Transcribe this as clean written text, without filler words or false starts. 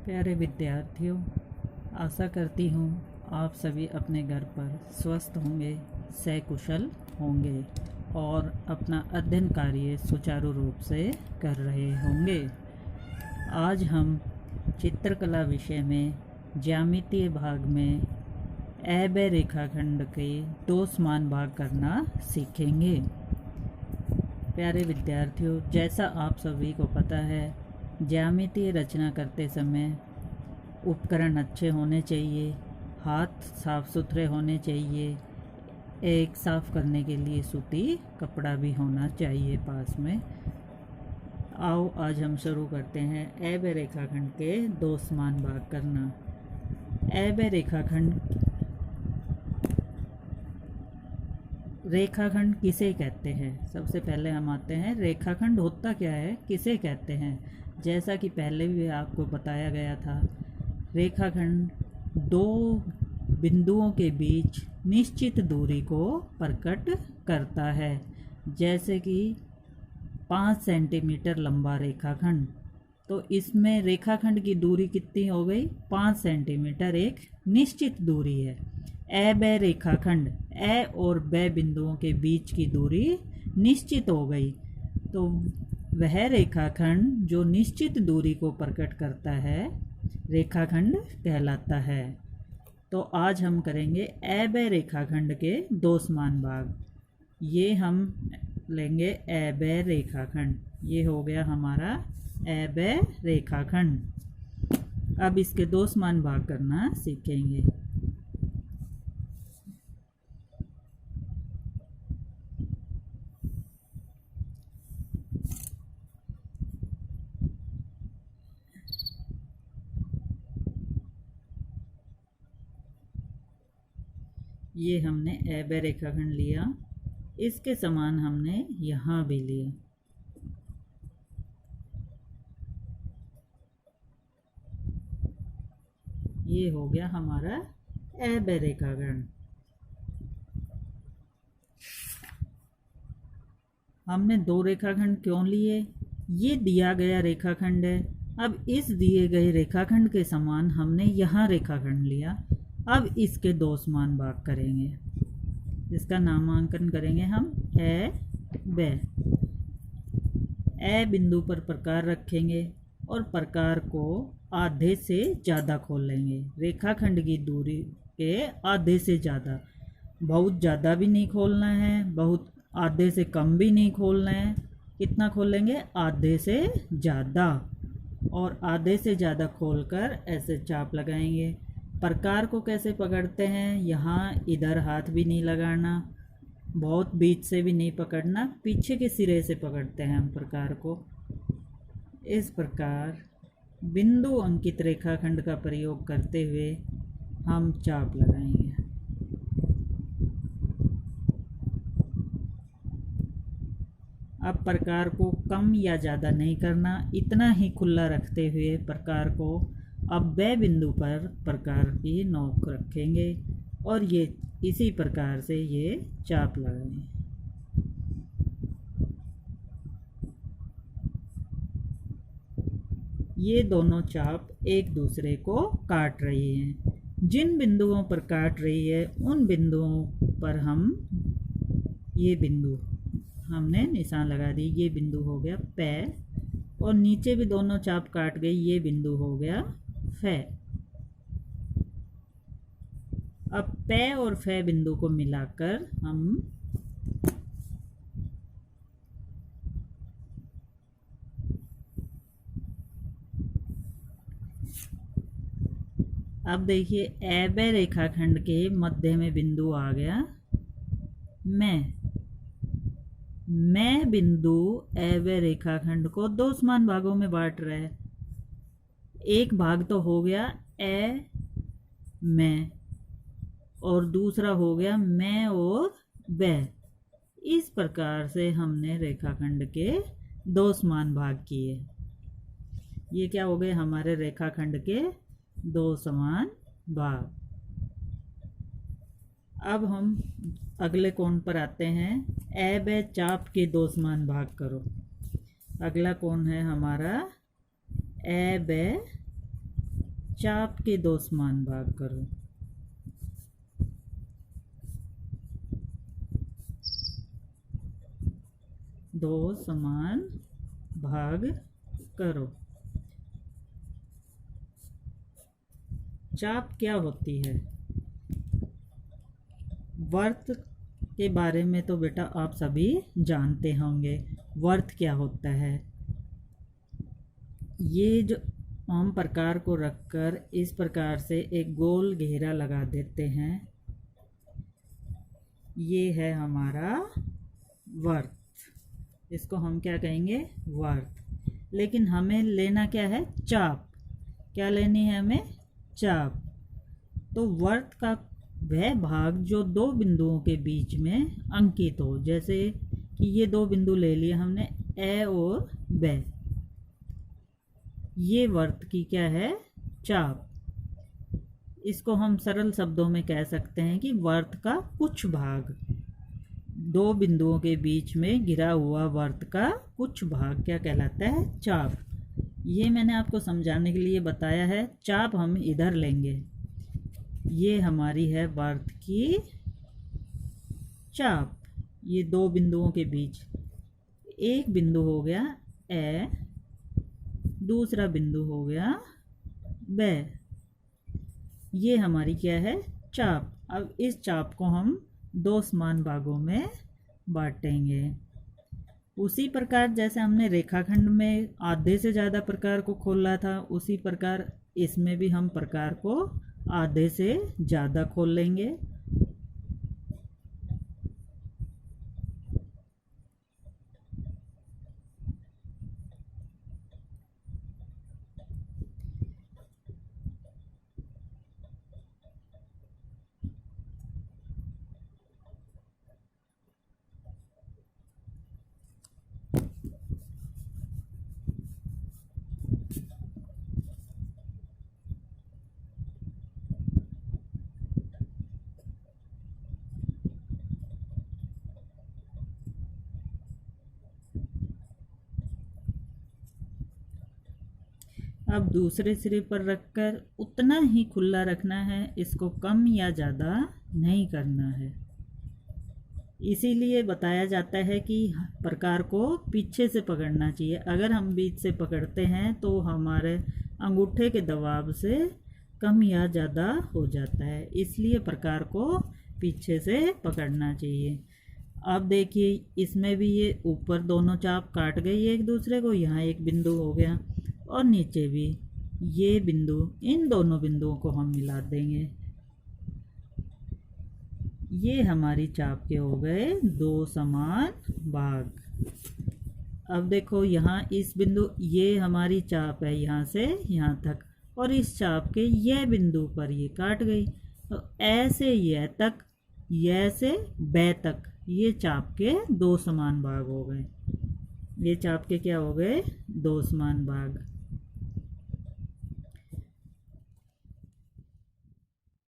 प्यारे विद्यार्थियों, आशा करती हूँ आप सभी अपने घर पर स्वस्थ होंगे, सकुशल होंगे और अपना अध्ययन कार्य सुचारू रूप से कर रहे होंगे। आज हम चित्रकला विषय में ज्यामितीय भाग में अव्यय रेखाखंड के दो समान भाग करना सीखेंगे। प्यारे विद्यार्थियों, जैसा आप सभी को पता है, ज्यामितीय रचना करते समय उपकरण अच्छे होने चाहिए, हाथ साफ सुथरे होने चाहिए, एक साफ करने के लिए सूती कपड़ा भी होना चाहिए पास में। आओ आज हम शुरू करते हैं अव्यय रेखाखंड के दो समान भाग करना। अव्यय रेखाखंड किसे कहते हैं? सबसे पहले हम आते हैं रेखाखंड होता क्या है, किसे कहते हैं। जैसा कि पहले भी आपको बताया गया था, रेखाखंड दो बिंदुओं के बीच निश्चित दूरी को प्रकट करता है। जैसे कि 5 सेंटीमीटर लंबा रेखाखंड, तो इसमें रेखाखंड की दूरी कितनी हो गई? 5 सेंटीमीटर एक निश्चित दूरी है। अव्यय रेखाखंड, ए और ब बिंदुओं के बीच की दूरी निश्चित हो गई, तो वह रेखाखंड जो निश्चित दूरी को प्रकट करता है रेखाखंड कहलाता है। तो आज हम करेंगे अव्यय रेखाखंड के दो समान भाग। ये हम लेंगे अव्यय रेखाखंड, ये हो गया हमारा अव्यय रेखाखंड। अब इसके दो समान भाग करना सीखेंगे। ये हमने अव्यय रेखाखंड लिया, इसके समान हमने यहाँ भी लिया। ये हो गया हमारा अव्यय रेखाखंड। हमने दो रेखाखंड क्यों लिए? ये दिया गया रेखाखंड है। अब इस दिए गए रेखाखंड के समान हमने यहाँ रेखाखंड लिया। अब इसके दो समान भाग करेंगे, इसका नामांकन करेंगे हम ए ब। ए बिंदु पर प्रकार रखेंगे और प्रकार को आधे से ज़्यादा खोल लेंगे। रेखाखंड की दूरी के आधे से ज़्यादा, बहुत ज़्यादा भी नहीं खोलना है, बहुत आधे से कम भी नहीं खोलना है। कितना खोलेंगे? आधे से ज़्यादा। और आधे से ज़्यादा खोलकर ऐसे चाप लगाएंगे। प्रकार को कैसे पकड़ते हैं? यहाँ इधर हाथ भी नहीं लगाना, बहुत बीच से भी नहीं पकड़ना, पीछे के सिरे से पकड़ते हैं हम प्रकार को। इस प्रकार बिंदु अंकित रेखाखंड का प्रयोग करते हुए हम चाप लगाएंगे। अब प्रकार को कम या ज़्यादा नहीं करना, इतना ही खुला रखते हुए प्रकार को अब ब बिंदु पर प्रकार की नोक रखेंगे और ये इसी प्रकार से ये चाप लगाएंगे। ये दोनों चाप एक दूसरे को काट रही हैं। जिन बिंदुओं पर काट रही है उन बिंदुओं पर हम ये बिंदु हमने निशान लगा दी। ये बिंदु हो गया प और नीचे भी दोनों चाप काट गई, ये बिंदु हो गया फ। अब प और फ बिंदु को मिलाकर हम अब देखिए अव्यय रेखाखंड के मध्य में बिंदु आ गया मैं बिंदु अव्यय रेखाखंड को दो समान भागों में बांट रहा है। एक भाग तो हो गया ए मैं और दूसरा हो गया मैं और ब। इस प्रकार से हमने रेखाखंड के दो समान भाग किए। ये क्या हो गए? हमारे रेखाखंड के दो समान भाग। अब हम अगले कोण पर आते हैं। ए ब चाप के दो समान भाग करो। अगला कोण है हमारा ए ब चाप के दो समान भाग करो। दो समान भाग करो। चाप क्या होती है? वर्त के बारे में तो बेटा आप सभी जानते होंगे। वर्त क्या होता है? ये जो हम प्रकार को रखकर इस प्रकार से एक गोल घेरा लगा देते हैं, ये है हमारा वर्त। इसको हम क्या कहेंगे? वर्त। लेकिन हमें लेना क्या है? चाप। क्या लेनी है हमें? चाप। तो वर्त का वह भाग जो दो बिंदुओं के बीच में अंकित हो, जैसे कि ये दो बिंदु ले लिए हमने, ए और ब। ये वर्त की क्या है? चाप। इसको हम सरल शब्दों में कह सकते हैं कि वर्त का कुछ भाग, दो बिंदुओं के बीच में घिरा हुआ वर्त का कुछ भाग क्या कहलाता है? चाप। ये मैंने आपको समझाने के लिए बताया है। चाप हम इधर लेंगे, ये हमारी है वर्त की चाप। ये दो बिंदुओं के बीच, एक बिंदु हो गया ए, दूसरा बिंदु हो गया ब। ये हमारी क्या है? चाप। अब इस चाप को हम दो समान भागों में बांटेंगे। उसी प्रकार जैसे हमने रेखाखंड में आधे से ज़्यादा प्रकार को खोला था, उसी प्रकार इसमें भी हम प्रकार को आधे से ज़्यादा खोल लेंगे। अब दूसरे सिरे पर रखकर उतना ही खुला रखना है, इसको कम या ज़्यादा नहीं करना है। इसीलिए बताया जाता है कि प्रकार को पीछे से पकड़ना चाहिए। अगर हम बीच से पकड़ते हैं तो हमारे अंगूठे के दबाव से कम या ज़्यादा हो जाता है, इसलिए प्रकार को पीछे से पकड़ना चाहिए। अब देखिए इसमें भी ये ऊपर दोनों चाप काट गई एक दूसरे को, यहाँ एक बिंदु हो गया और नीचे भी ये बिंदु, इन दोनों बिंदुओं को हम मिला देंगे। ये हमारी चाप के हो गए दो समान भाग। अब देखो यहाँ इस बिंदु, ये हमारी चाप है यहाँ से यहाँ तक, और इस चाप के यह बिंदु पर ये काट गई, तो ऐसे यह तक, यह से ब तक ये चाप के दो समान भाग हो गए। ये चाप के क्या हो गए? दो समान भाग।